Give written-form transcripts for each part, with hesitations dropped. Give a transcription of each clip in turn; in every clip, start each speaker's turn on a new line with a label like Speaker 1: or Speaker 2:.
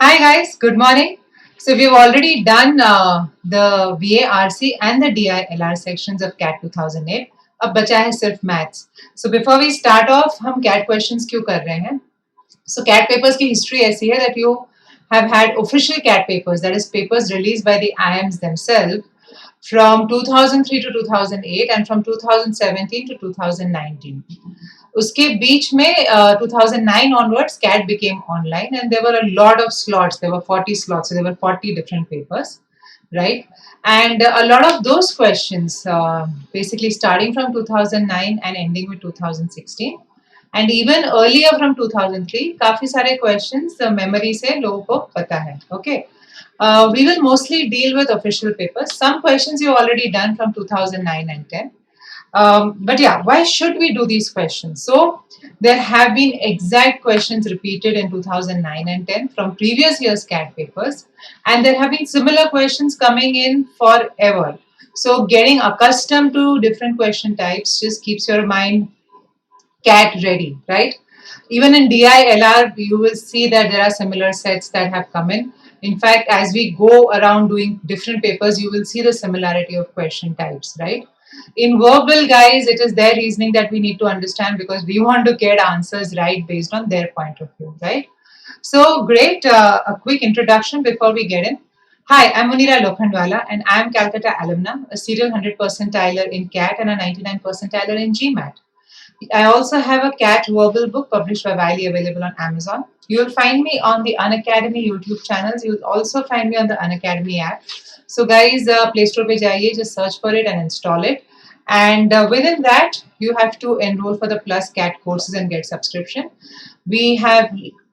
Speaker 1: Hi guys, good morning. So we've already done the VARC and the DILR sections of CAT 2008. अब बचा है सिर्फ maths. So before we start off, हम CAT questions क्यों कर रहे हैं? So CAT papers की history ऐसी है that you have had official CAT papers, that is papers released by the IIMs themselves from 2003 to 2008 and from 2017 to 2019. उसके बीच में 2009 onwards CAT became online and there were a lot of slots. There were 40 slots, so there were 40 different papers, right? And a lot of those questions, basically starting from 2009 and ending with 2016, and even earlier from 2003, काफी सारे questions memory से लोगों को पता है, okay? We will mostly deal with official papers. Some questions you already done from 2009 and 10. But yeah, why should we do these questions? So there have been exact questions repeated in 2009 and 10 from previous year's CAT papers, and there have been similar questions coming in forever. So getting accustomed to different question types just keeps your mind CAT ready, right? Even in DILR, you will see that there are similar sets that have come in. In fact, as we go around doing different papers, you will see the similarity of question types, right? In verbal, guys, it is their reasoning that we need to understand because we want to get answers right based on their point of view, right? So, great. A quick introduction before we get in. Hi, I'm Munira Lokhandwala and I'm Calcutta alumna, a serial 100 percentiler in CAT and a 99 percentiler in GMAT. I also have a CAT verbal book published by Wiley available on Amazon. You'll find me on the Unacademy YouTube channels. You'll also find me on the Unacademy app. So guys, Play Store pe jaiye, just search for it and install it. And within that, you have to enroll for the Plus CAT courses and get subscription. We have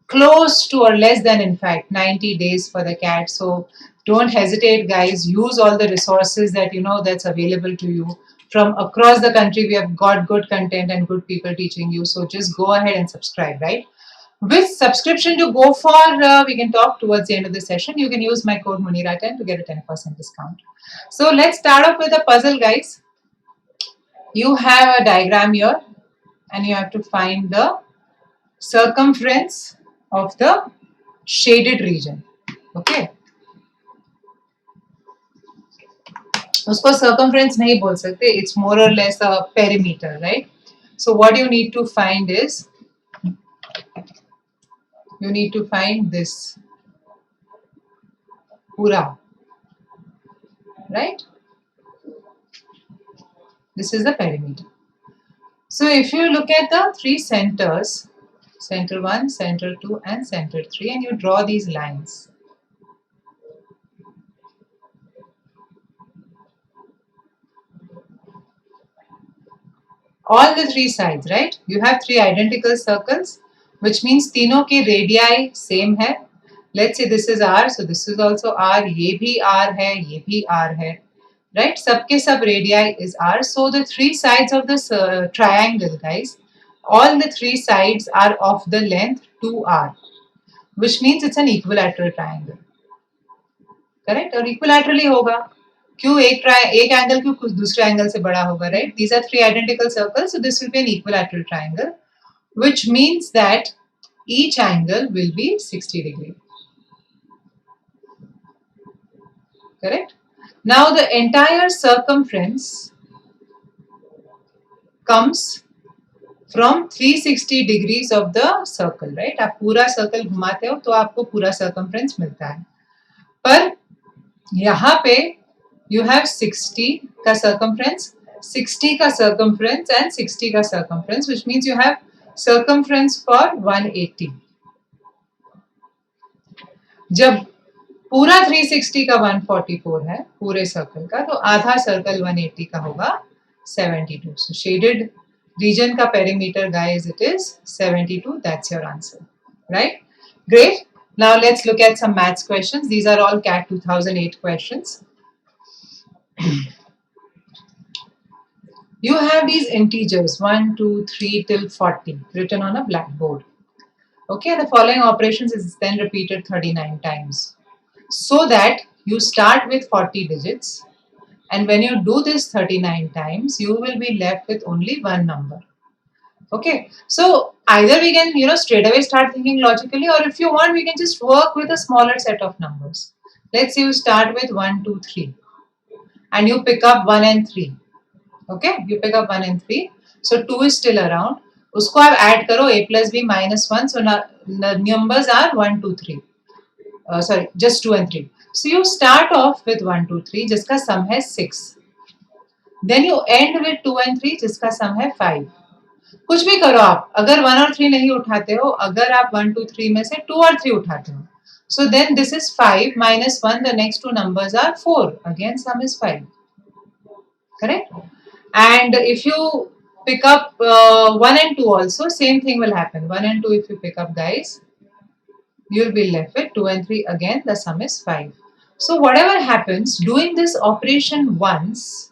Speaker 1: close to or less than, in fact, 90 days for the CAT. So don't hesitate, guys. Use all the resources that you know that's available to you from across the country. We have got good content and good people teaching you. So just go ahead and subscribe, right? Which subscription to go for, we can talk towards the end of the session. You can use my code Munira10 to get a 10% discount. So let's start off with a puzzle, guys. You have a diagram here and you have to find the circumference of the shaded region. Okay. उसको circumference नहीं बोल सकते. It's more or less a perimeter, right? So what you need to find is, you need to find this pura, right? This is the perimeter. So if you look at the three centers, center 1, center 2 and center 3, and you draw these lines. All the three sides, right? You have three identical circles, which means तीनों के radii same है. Let's say this is R, so this is also R. ये भी R है, ये भी R है, right? सबके सब radii is R. So the three sides of this triangle, guys, all the three sides are of the length 2R, which means it's an equilateral triangle. Correct? और equilateral ही होगा. क्यों एक एंगल क्यों कुछ दूसरे एंगल से बड़ा होगा, right? These are three identical circles, so this will be an equilateral triangle, which means that each angle will be 60 degree. Correct? Now the entire circumference comes from 360 degrees of the circle, right? आप पूरा circle घुमाते हो तो आपको पूरा circumference मिलता है. पर यहाँ पे you have 60 का circumference, 60 का circumference and 60 का circumference, which means you have circumference for 180. जब पूरा 360 का 144 है पूरे सर्कल का, तो आधा सर्कल 180 का होगा 72. So shaded region का perimeter, guys, it is 72. That's your answer, right? Great. Now let's look at some maths questions. These are all CAT 2008 questions. You have these integers 1, 2, 3 till 40 written on a blackboard. Okay, the following operations is then repeated 39 times. So that you start with 40 digits, and when you do this 39 times, you will be left with only one number. Okay, so either we can, straight away start thinking logically, or if you want, we can just work with a smaller set of numbers. Let's say you start with 1, 2, 3, and you pick up 1 and 3. Okay, you pick up 1 and 3. So 2 is still around. उसको आप add करो a plus b minus 1. So now the numbers are 1, 2, 3. Sorry, just 2 and 3. So you start off with 1, 2, 3, जिसका sum है 6. Then you end with 2 and 3, जिसका sum है 5. कुछ भी करो आप, अगर 1 और 3 नहीं उठाते हो, अगर आप 1, 2, 3 में से 2 और 3 उठाते हो, so then this is 5 minus 1, the next two numbers are 4. Again, sum is 5. Correct? And if you pick up 1 and 2 also, same thing will happen. 1 and 2 if you pick up, guys, you'll be left with 2 and 3. Again, the sum is 5. So whatever happens, doing this operation once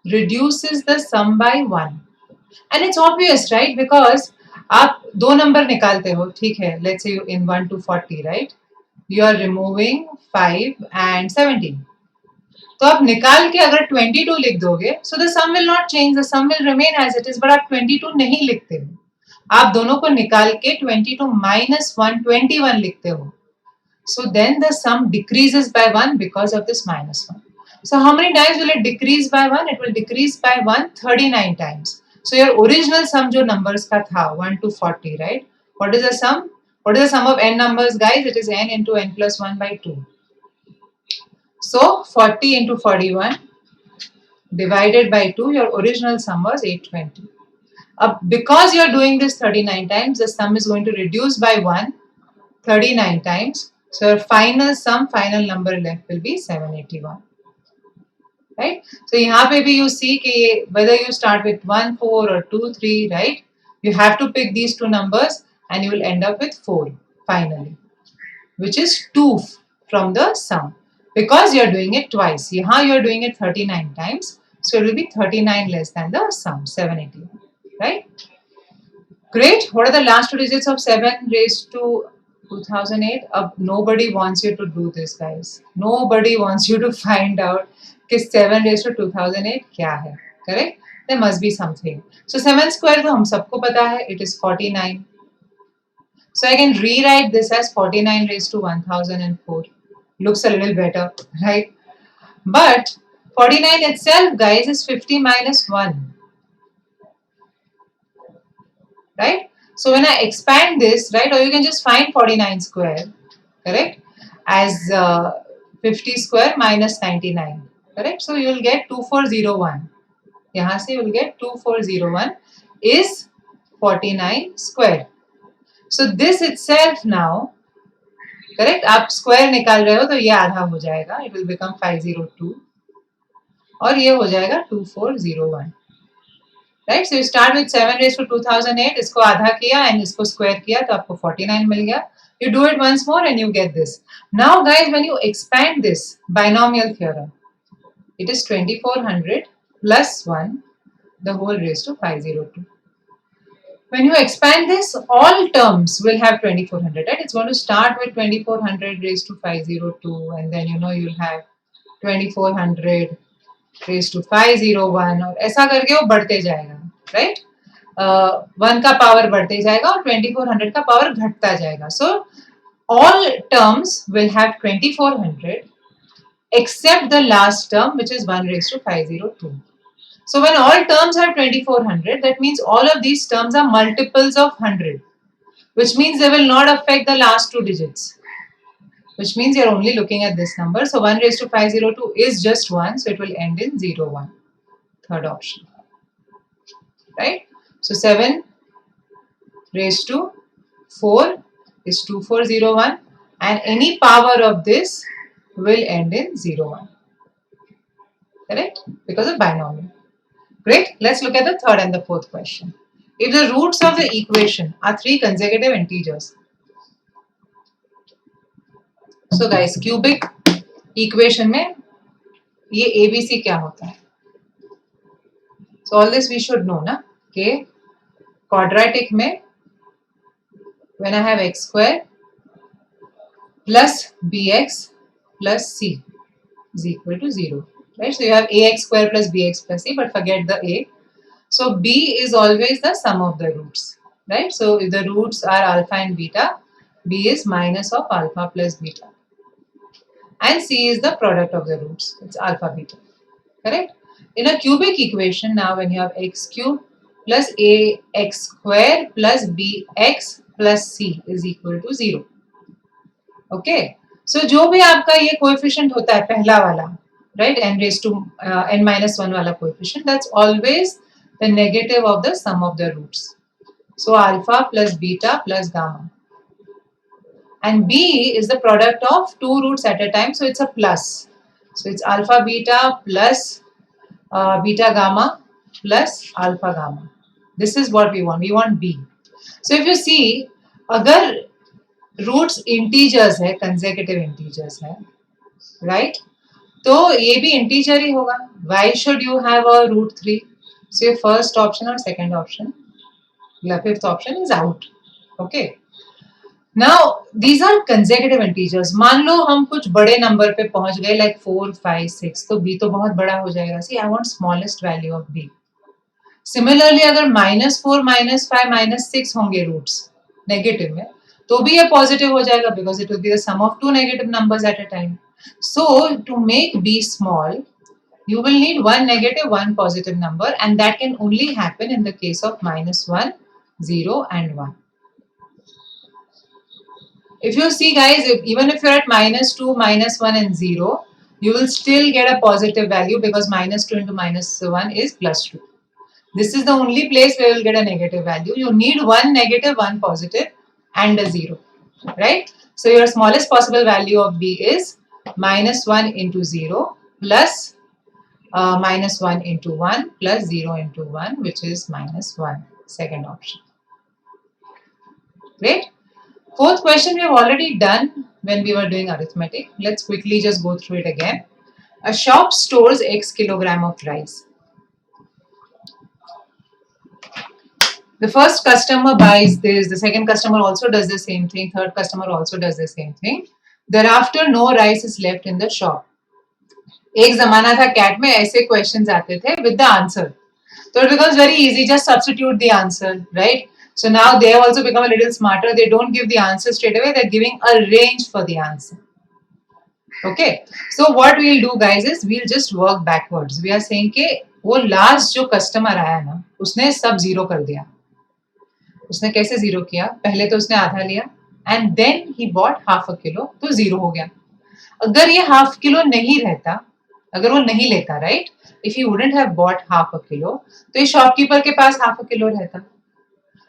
Speaker 1: reduces the sum by 1. And it's obvious, right? Because आप दो number निकालते हो, ठीक है, let's say in 1 to 40, right? You are removing 5 and 17. तो आप निकाल के अगर 22 लिख दोगे, so the sum will not change, the sum will remain as it is, but आप 22 नहीं लिखते हो, आप दोनों को निकाल के 22 minus 1 21 लिखते हो. So then the sum decreases by 1 because of this minus 1. So how many times will it decrease by 1? It will decrease by 1 39 times. So your original sum जो numbers का था 1 to 40, right? What is the sum? What is the sum of n numbers, guys? It is n into n plus 1 by 2. So 40 into 41 divided by 2, your original sum was 820. Because you are doing this 39 times, the sum is going to reduce by 1 39 times. So your final sum, final number left will be 781. Right? So यहाँ पे भी you see कि whether you start with 1, 4 or 2, 3, right? You have to pick these two numbers and you will end up with 4 finally, which is 2 from the sum. Because you are doing it twice. यहाँ you are doing it 39 times. So it will be 39 less than the sum, 781. Right? Great. What are the last two digits of 7 raised to 2008? Nobody wants you to do this, guys. Nobody wants you to find out कि 7 raised to 2008 क्या है. Correct? There must be something. So 7 square तो हम सबको पता है. It is 49. So I can rewrite this as 49 raised to 1004. Looks a little better, right? But 49 itself, guys, is 50 minus 1. Right? So when I expand this, right, or you can just find 49 square, correct, as 50 square minus 99, correct? So you will get 2401. यहाँ से you will get 2401 is 49 square. So this itself now, correct, आप square निकाल रहे हो तो ये आधा हो जाएगा, it will become 502 और ये हो जाएगा 2401. Right? So you start with 7 raised to 2008, इसको आधा किया and इसको square किया तो आपको 49 मिल गया. You do it once more and you get this. Now guys, when you expand this binomial theorem, it is 2400 plus 1 the whole raised to 502. When you expand this, all terms will have 2400, right? It's going to start with 2400 raised to 502 and then you'll have 2400 raised to 501 और ऐसा करके वो बढ़ते जाएगा, right? 1 का power बढ़ते जाएगा और 2400 का पावर घटता जाएगा. So all terms will have 2400 except the last term, which is 1 raised to 502. So when all terms have 2400, that means all of these terms are multiples of 100, which means they will not affect the last two digits, which means you're only looking at this number. So 1 raised to 502 is just 1, so it will end in 01. Third option. Right? So 7 raised to 4 is 2401 and any power of this will end in 01. Correct? Because of binomial. Great. Let's look at the third and the fourth question. If the roots of the equation are 3 consecutive integers. So guys, cubic equation में ये ABC क्या होता है? So all this we should know ना कि quadratic में when I have x square plus bx plus c is equal to 0. Right? So you have ax square plus bx plus c, but forget the a. So B is always the sum of the roots, right? So if the roots are alpha and beta, B is minus of alpha plus beta. And C is the product of the roots. It's alpha beta, correct? In a cubic equation, now when you have x cube plus ax square plus bx plus c is equal to 0. Okay so जो भी आपका ये coefficient होता है पहला वाला right n raise to n-1 वाला coefficient that's always the negative of the sum of the roots so alpha plus beta plus gamma and b is the product of two roots at a time, so it's a plus, so it's alpha beta plus beta gamma plus alpha gamma. This is what we want b. So if you see अगर roots integers है consecutive integers है right तो ये भी integer ही होगा why should you have a root 3 so ये first option और सेकंड ऑप्शन या fifth option is out okay now these are consecutive integers मान लो हम कुछ बड़े नंबर पे पहुंच गए लाइक 4 5 6 तो b तो बहुत बड़ा हो जाएगा see I want smallest value of b similarly अगर -4 -5 -6 होंगे रूट्स नेगेटिव में तो भी ये पॉजिटिव हो जाएगा because it will be the sum of two negative numbers at a time so to make b small you will need one negative one positive number and that can only happen in the case of -1 0 and 1 if you see guys even if you're at -2 -1 and 0 you will still get a positive value because -2 into -1 is +2 this is the only place where you will get a negative value you need one negative one positive and a 0 right so your smallest possible value of b is -1 into 0 plus -1 into 1 plus 0 into 1 which is -1 second option great fourth question we have already done when we were doing arithmetic let's quickly just go through it again a shop stores x kilogram of rice the first customer buys this, the second customer also does the same thing, third customer also does the same thing. Thereafter, no rice is left in the shop. एक जमाना था cat में ऐसे questions आते थे with the answer. So it becomes very easy, just substitute the answer, right? So now they have also become a little smarter. They don't give the answer straight away, they're giving a range for the answer. Okay, so what we'll do guys is we'll just work backwards. We are saying कि वो last जो customer आया ना उसने सब zero कर दिया उसने कैसे जीरो किया पहले तो उसने आधा लिया and then he bought half a kilo तो जीरो हो गया अगर ये हाफ किलो नहीं रहता अगर वो नहीं लेता right if you wouldn't have bought half a kilo तो ये शॉपकीपर के पास हाफ अ किलो रहता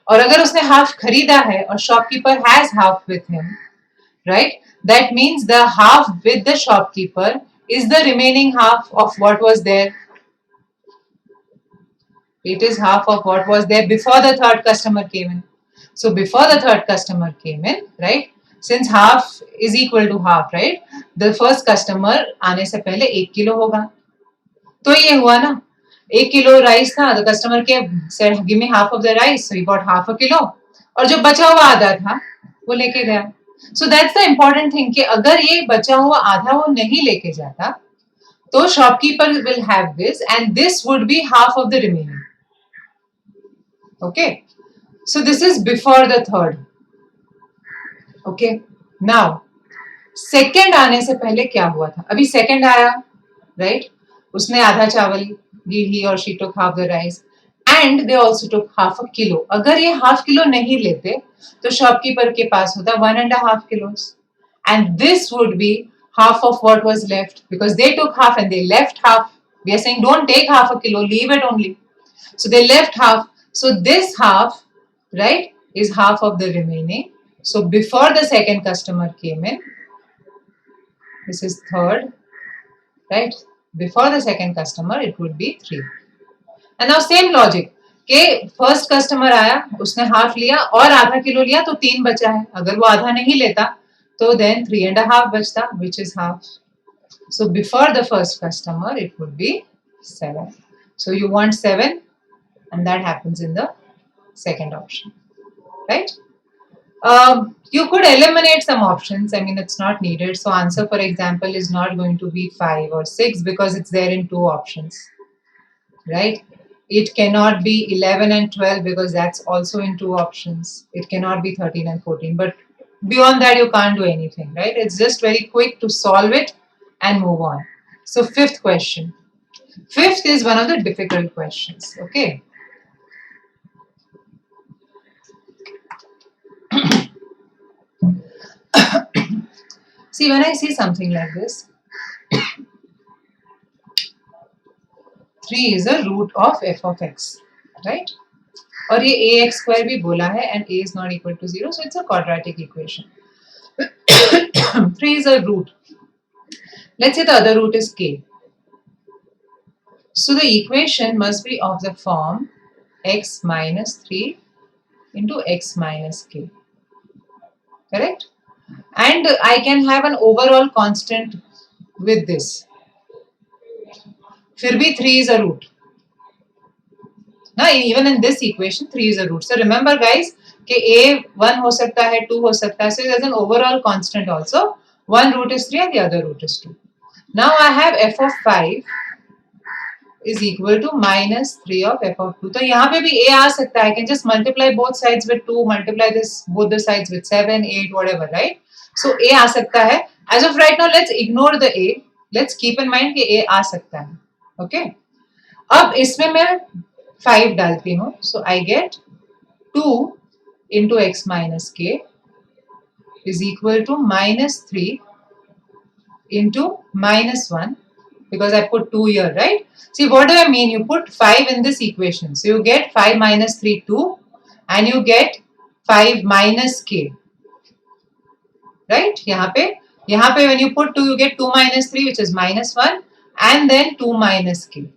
Speaker 1: और अगर उसने हाफ खरीदा है और shopkeeper has half with him right that means the half with the shopkeeper is the remaining half of what was there it is half of what was there before the third customer came in so before the third customer came in right since half is equal to half right the first customer आने से पहले 1 kilo होगा तो ये हुआ ना 1 kilo rice था the customer said give me half of the rice so he got half a kilo और जो बचा हुआ आधा था वो लेके गया so that's the important thing कि अगर ये बचा हुआ आधा वो नहीं लेके जाता तो shopkeeper will have this and this would be half of the remaining okay so this is before the third okay now second आने से पहले क्या हुआ था अभी second आया right उसने आधा चावल he or she took half the rice and they also took half a kilo अगर ये half kilo नहीं लेते तो shopkeeper के पास होता 1.5 kilos and this would be half of what was left because they took half and they left half we are saying don't take half a kilo leave it only so they left half so this half right is half of the remaining so before the second customer came in this is third right before the second customer it would be 3 and now same logic के first customer आया उसने half लिया और आधा kilo लिया तो 3 बचा है अगर वो आधा नहीं लेता तो then 3.5 बचता which is half so before the first customer it would be 7 so you want 7 and that happens in the second option right you could eliminate some options I mean it's not needed so answer for example is not going to be 5 or 6 because it's there in 2 options right It cannot be 11 and 12 because that's also in two options. It cannot be 13 and 14. But beyond that, you can't do anything, right? It's just very quick to solve it and move on. So, fifth question. Fifth is one of the difficult questions, okay? See, when I see something like this, 3 is a root of f of x, right? और ये ax square भी बोला है and a is not equal to 0, so it's a quadratic equation. 3 is a root. Let's say the other root is k. So the equation must be of the form x minus 3 into x minus k. Correct? And I can have an overall constant with this. फिर भी 3 is a root. Now even in this equation 3 is a root. So remember guys कि a 1 हो सकता है, 2 हो सकता है. So there's an overall constant also. One root is 3 and the other root is 2. Now I have f of 5 is equal to minus 3 of f of 2. तो यहाँ पे भी a आ सकता है. I can just multiply both sides with 2, multiply this both the sides with 7, 8, whatever, right? So a आ सकता है. As of right now, let's ignore the a. Let's keep in mind कि a आ सकता है. Okay? अब इसमें मैं 5 डालती हूँ. So I get 2 into x minus k is equal to minus 3 into minus 1 because I put 2 here, right? See, what do I mean? You put 5 in this equation. So you get 5 minus 3, 2, and you get 5 minus k, right? यहाँ पे when you put 2, you get 2 minus 3, which is minus 1, and then 2 minus k.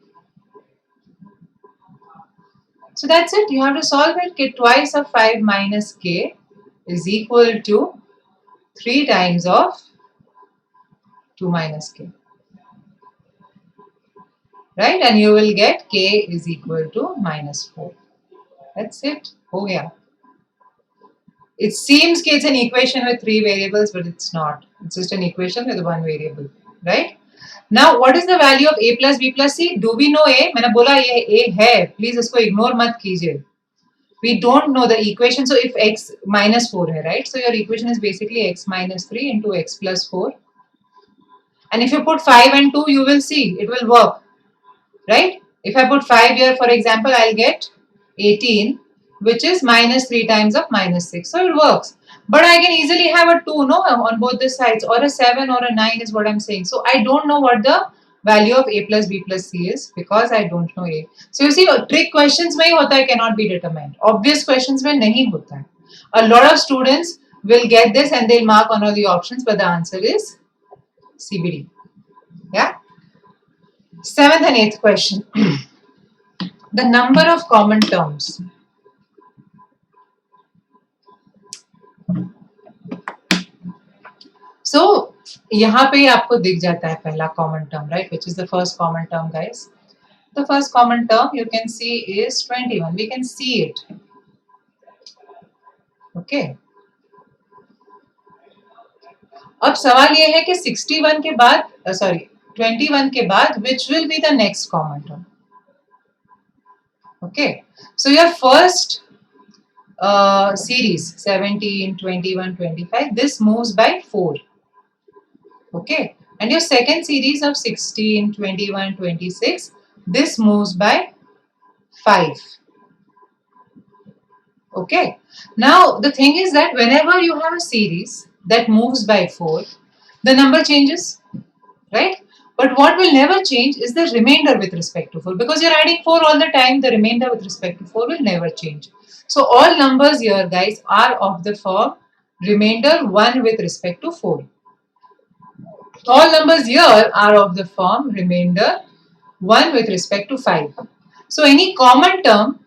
Speaker 1: So that's it. You have to solve it. Get twice of 5 minus k is equal to 3 times of 2 minus k. Right? And you will get k is equal to minus 4. That's it. हो गया. It seems कि it's an equation with 3 variables, but it's not. It's just an equation with 1 variable. Right? Now, what is the value of a plus b plus c? Do we know a? मैंने बोला ये a है. Please इसको ignore मत कीजिए. We don't know the equation. So if x minus 4 है, right? So your equation is basically x minus 3 into x plus 4. And if you put 5 and 2, you will see it will work. Right? If I put 5 here, for example, I'll get 18, which is minus 3 times of minus 6. So it works. But I can easily have a 2, no, on both the sides, or a 7 or a 9 is what I'm saying. So I don't know what the value of a plus b plus c is because I don't know a. So you see, trick questions में ही होता है cannot be determined. Obvious questions में नहीं होता है. A lot of students will get this and they'll mark on all the options, but the answer is CBD. Yeah. 7th and 8th question. The number of common terms. So, यहाँ पे आपको दिख जाता है पहला common term, right? Which is the first common term, guys? The first common term you can see is 21. We can see it. Okay. अब सवाल ये है कि 61 के बाद, 21 के बाद, which will be the next common term? Okay. So your first series 17, 21, 25, this moves by 4. Okay. And your second series of 16, 21, 26, this moves by 5. Okay. Now the thing is that whenever you have a series that moves by 4, the number changes, right? But what will never change is the remainder with respect to 4. Because you're adding 4 all the time, the remainder with respect to 4 will never change. So all numbers here, guys, are of the form remainder 1 with respect to 4. All numbers here are of the form remainder 1 with respect to 5. So any common term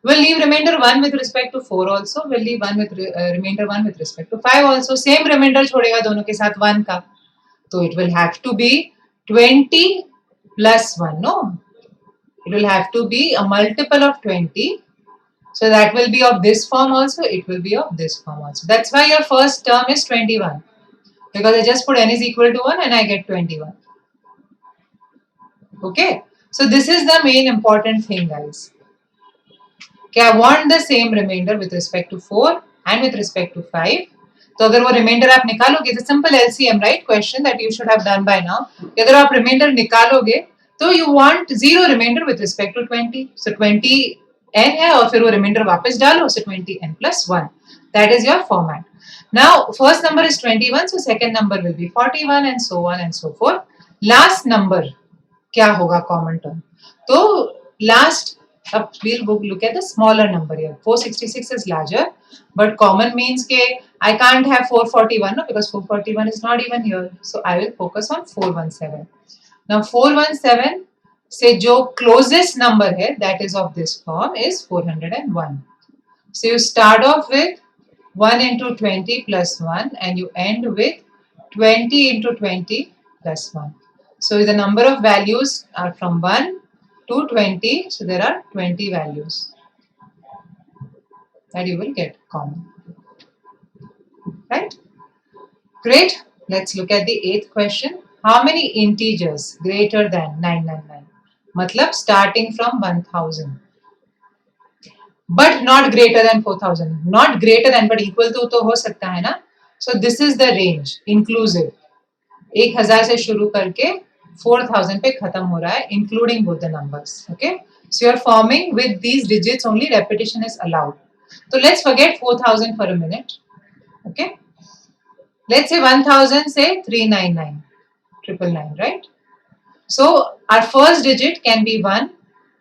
Speaker 1: will leave remainder 1 with respect to 4 also, will leave remainder 1 with respect to 5 also. Same remainder छोड़ेगा दोनों के साथ 1 का. So it will have to be 20 plus 1, no? It will have to be a multiple of 20. So that will be of this form also, it will be of this form also. That's why your first term is 21. Because I just put n is equal to 1 and I get 21. Okay. So this is the main important thing, guys. कि I want the same remainder with respect to 4 and with respect to 5. तो अगर वो reminder आप निकालोगे, तो simple LCM right question that you should have done by now, कि अगर आप रिमाइंडर निकालोगे तो you want zero reminder with respect to 20. So 20n है और फिर वो रिमाइंडर वापस डालो, सो 20n plus 1. That is your format. Now first number is 21, so second number will be 41 and so on and so forth. Last number क्या होगा common term? तो last, we'll look at the smaller number here. 466 is larger, but common means के I can't have 441, no, because 441 is not even here. So I will focus on 417. Now 417 से जो closest number है, that is of this form, is 401. So you start off with 1 into 20 plus 1 and you end with 20 into 20 plus 1. So the number of values are from 1 to 20. So there are 20 values that you will get common. Right? Great. Let's look at the 8th question. How many integers greater than 999? मतलब starting from 1000. But not greater than 4000. Not greater than, but equal to हो सकता है ना? So this is the range, inclusive. 1000 से शुरू करके 4000 पे खत्म हो रहा है, including both the numbers. Okay, so you're forming with these digits only, repetition is allowed. So let's forget 4000 for a minute. Okay, let's say 1000 say 399 999, right? So our first digit can be 1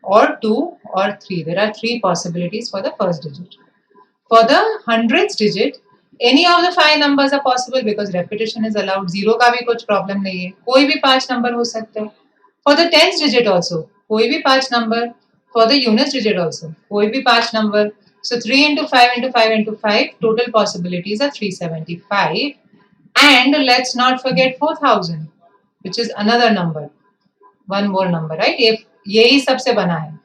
Speaker 1: or 2 or 3. There are 3 possibilities for the first digit. For the hundredth digit, any of the 5 numbers are possible because repetition is allowed. 0 का भी कुछ problem नहीं है, कोई भी 5 number हो सकते हैं. For the 10th digit also, कोई भी 5 number. For the units digit also, कोई भी 5 number. So 3 into 5 into 5 into 5, total possibilities are 375. And let's not forget 4000, which is another number. One more number, right? यही सबसे बना है.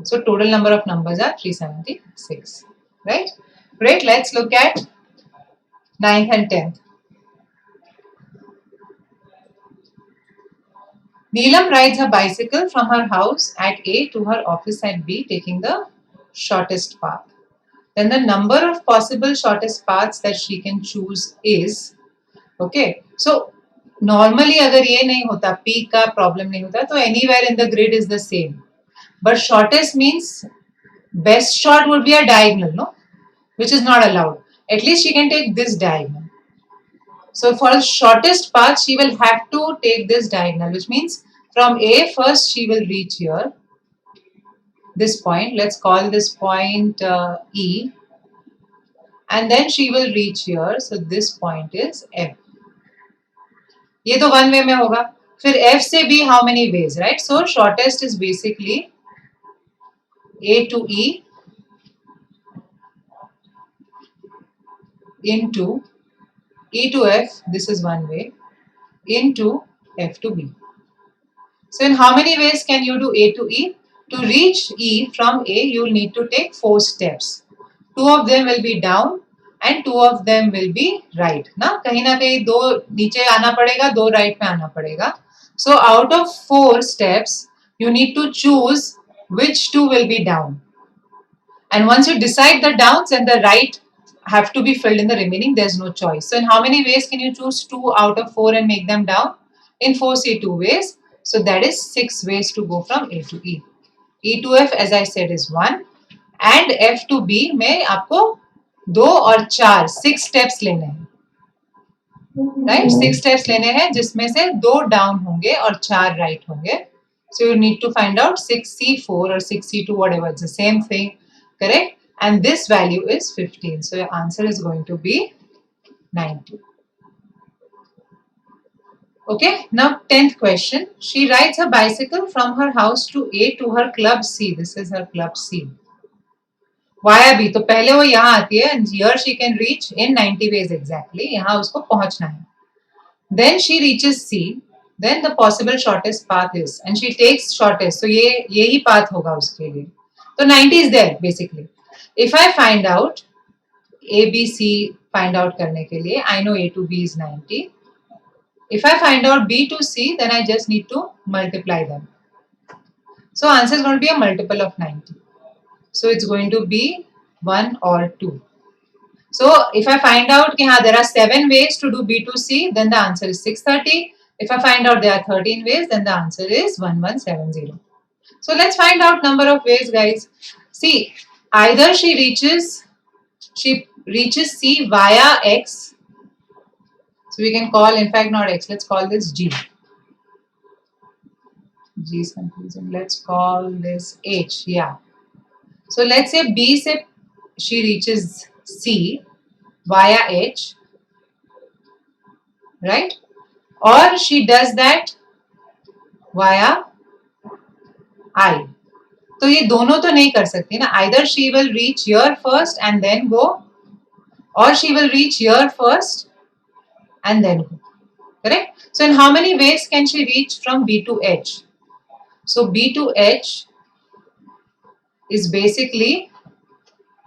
Speaker 1: So total number of numbers are 376, right? Great. Let's look at 9th and 10th. Neelam rides her bicycle from her house at A to her office at B, taking the shortest path. Then the number of possible shortest paths that she can choose is, okay. So normally अगर ये नहीं होता, P का problem नहीं होता, तो anywhere in the grid is the same. But shortest means best shot would be a diagonal, no? Which is not allowed. At least she can take this diagonal. So for the shortest path, she will have to take this diagonal, which means from A first she will reach here, this point. Let's call this point E, and then she will reach here. So this point is F. ये तो one way में होगा. फिर F से B how many ways, right? So shortest is basically A to E into E to F, this is one way, into F to B. So in how many ways can you do A to E? To reach E from A, you will need to take 4 steps. 2 of them will be down and 2 of them will be right. ना कहीं 2 नीचे आना पड़ेगा, 2 right में आना पड़ेगा. So out of 4 steps, you need to choose which 2 will be down. And once you decide the downs, and the right have to be filled in the remaining, there's no choice. So in how many ways can you choose 2 out of 4 and make them down? In 4C2 ways. So that is 6 ways to go from A to E. E to F, as I said, is 1, and F to B में आपको 2 और 4 6 steps लेने हैं, right? 6 steps लेने हैं जिसमें से 2 down होंगे और 4 right होंगे. So you need to find out 6C4 or 6C2, whatever, it's the same thing, correct? And this value is 15. So your answer is going to be 90. Okay, now 10th question. She rides her bicycle from her house to A to her club C. This is her club C. Via B. तो पहले वो यहाँ आती है, and here she can reach in 90 ways exactly. यहाँ उसको पहुँचना है. Then she reaches C. Then the possible shortest path is, and she takes shortest. So ये यही path होगा उसके लिए. तो 90 is there basically. If I find out A, B, C find out करने के लिए, I know A to B is 90. If I find out B to C, then I just need to multiply them. So answer is going to be a multiple of 90. So it's going to be 1 or 2. So if I find out that there are 7 ways to do B2C, then the answer is 630. If I find out there are 13 ways, then the answer is 1170. So let's find out number of ways, guys. See, either she reaches C via X. So we can call, in fact, not X, let's call this G. G is confusing. Let's call this H. Yeah. So let's say B se she reaches C via H, right? Or she does that via I. तो ये दोनों तो नहीं कर सकती ना. Either she will reach here first and then go, or she will reach here first and then go. Correct? So in how many ways can she reach from B to H? So B to H is basically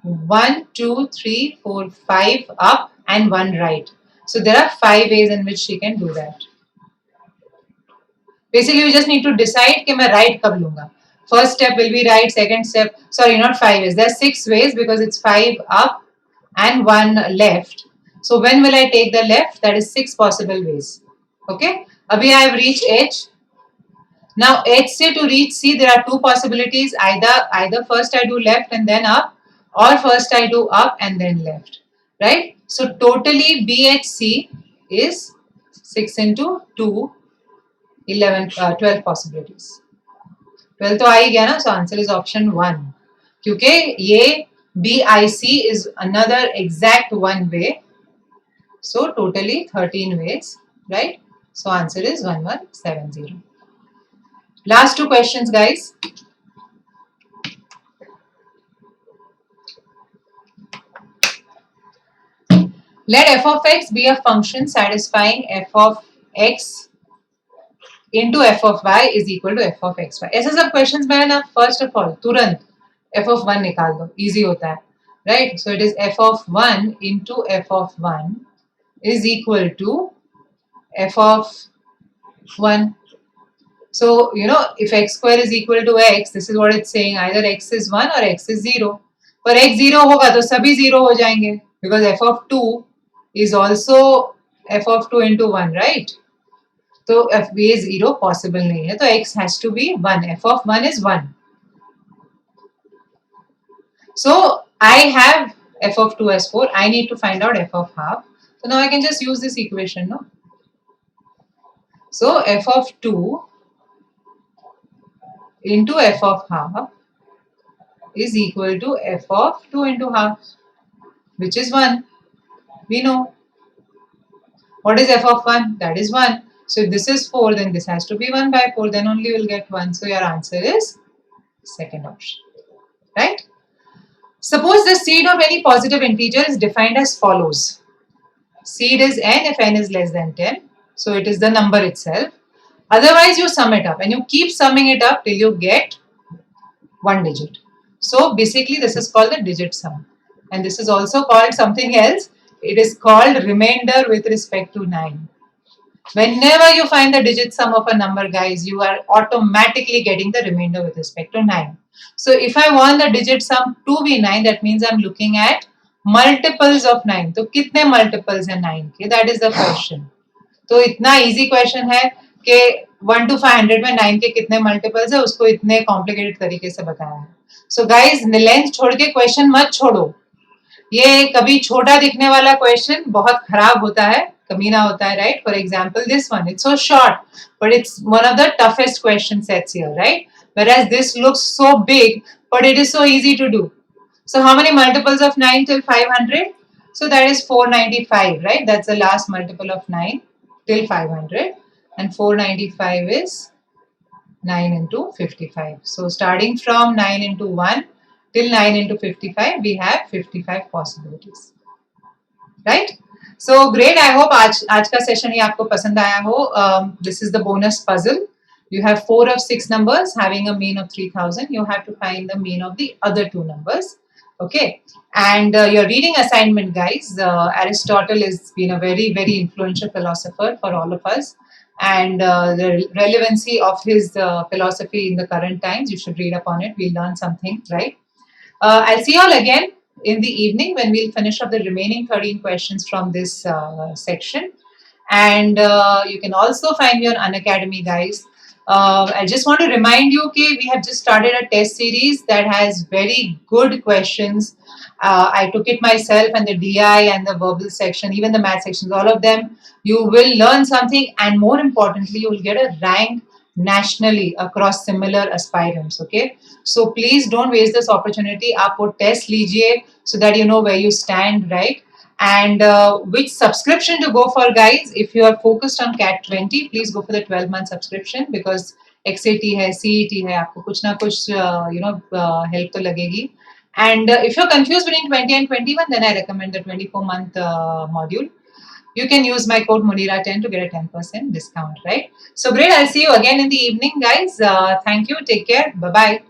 Speaker 1: 1, 2, 3, 4, 5 up and 1 right. So there are 5 ways in which she can do that. Basically, you just need to decide कि मैं right कब लूँगा. First step will be right, second step, sorry, not 5 ways. There are 6 ways because it's 5 up and 1 left. So when will I take the left? That is 6 possible ways. Okay. Abhi I have reached H. Now H से to reach C, there are 2 possibilities. Either first I do left and then up, or first I do up and then left. Right? So totally BHC is 6 into 2, 11, 12 possibilities. 12 तो आ ही गया ना. So answer is option 1. क्योंकि ये BIC is another exact one way. So totally 13 ways, right? So answer is 1170. Last 2 questions, guys. Let f of x be a function satisfying f of x into f of y is equal to f of xy. ऐसे सब questions में ना first of all तुरंत f of 1 निकाल दो, easy होता है, right? So it is f of 1 into f of 1 is equal to f of 1. So, you know, if x square is equal to x, this is what it's saying, either x is 1 or x is 0. पर x 0 होगा तो सभी 0 हो जाएंगे because f of 2 is also f of 2 into 1, right? तो f b is 0 possible नहीं है, तो x has to be 1. f of 1 is 1. So I have f of 2 as 4. I need to find out f of half. So now I can just use this equation, no? So f of 2 into f of half is equal to f of 2 into half, which is 1. We know. What is f of 1? That is 1. So if this is 4, then this has to be 1 by 4. Then only you will get 1. So your answer is second option. Right? Suppose the seed of any positive integer is defined as follows. Seed is n if n is less than 10. So it is the number itself. Otherwise, you sum it up and you keep summing it up till you get 1 digit. So basically, this is called the digit sum. And this is also called something else. It is called remainder with respect to 9. Whenever you find the digit sum of a number, guys, you are automatically getting the remainder with respect to 9. So if I want the digit sum to be 9, that means I'm looking at multiples of 9. तो कितने multiples हैं 9 के? That is the question. तो इतना easy question है कि 1 to 500 में 9 के कितने multiples है, उसको इतने complicated तरीके से बताया है. So guys, length छोड़ के question मत छोड़ो. ये कभी छोटा दिखने वाला क्वेश्चन बहुत खराब होता है, कमीना होता है, right? For example, this one, it's so short, but it's one of the toughest question sets here, right? Whereas this looks so big, but it is so easy to do. So how many multiples of 9 till 500? So that is 495, right? That's the last multiple of 9 till 500, and 495 is 9 into 55. So starting from 9 into 1 till 9 into 55, we have 55 possibilities, right? So great. I hope आज का session ये आपको पसंद आया हो. This is the bonus puzzle. You have 4 of 6 numbers having a mean of 3000. You have to find the mean of the other 2 numbers. Okay, and your reading assignment, guys. Aristotle has been a very, very influential philosopher for all of us, and the relevancy of his philosophy in the current times. You should read up on it. We'll learn something, right? I'll see you all again in the evening when we'll finish up the remaining 13 questions from this section. And you can also find me on Unacademy, guys. I just want to remind you, okay, we have just started a test series that has very good questions. I took it myself, and the DI and the verbal section, even the math sections, all of them, you will learn something, and more importantly, you will get a rank nationally across similar aspirants. Okay, so please don't waste this opportunity. आप test लीजिए so that you know where you stand, right? And which subscription to go for, guys? If you are focused on CAT 20, please go for the 12-month subscription, because XAT है, CET है, आपको कुछ ना कुछ help तो लगेगी. And if you're confused between 20 and 21, then I recommend the 24-month module. You can use my code Munira10 to get a 10% discount, right? So great. I'll see you again in the evening, guys. Thank you. Take care. Bye bye.